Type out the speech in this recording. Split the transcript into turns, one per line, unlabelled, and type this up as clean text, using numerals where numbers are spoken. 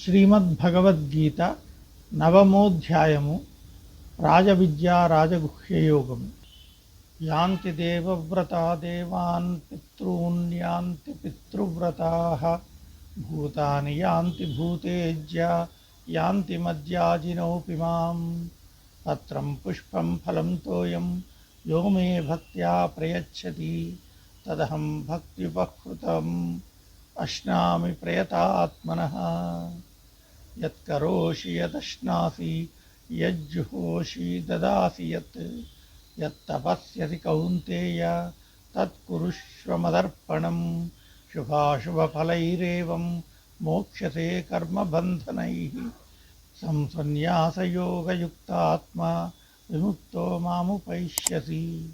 శ్రీమద్భగవద్గీత నవమోధ్యాయము రాజవిద్యా రాజగుహ్యయోగము. యాంతి దేవవ్రతా దేవాన్ పితॄన్ యాంతి పితృవ్రతాః భూతాని యాంతి భూతేజ్య యాంతి మద్యాజినోపి మాం పత్రం పుష్పం ఫలం తోయం యో మే భక్త్యా ప్రయచ్చతి తదహం భక్త్యుపహృతం అశ్నామి ప్రయతాత్మనః. యత్కరోషి యదశ్నాసి యజ్జుహోషి దదాసి యత్తపస్యసి కౌంతేయ తత్కురుష్వ మదర్పణం. శుభాశుభఫలైరేవం మోక్ష్యసే కర్మబంధనైః. సంసన్యాసయోగయుక్తాత్మా విముక్తో మాముపైష్యసి.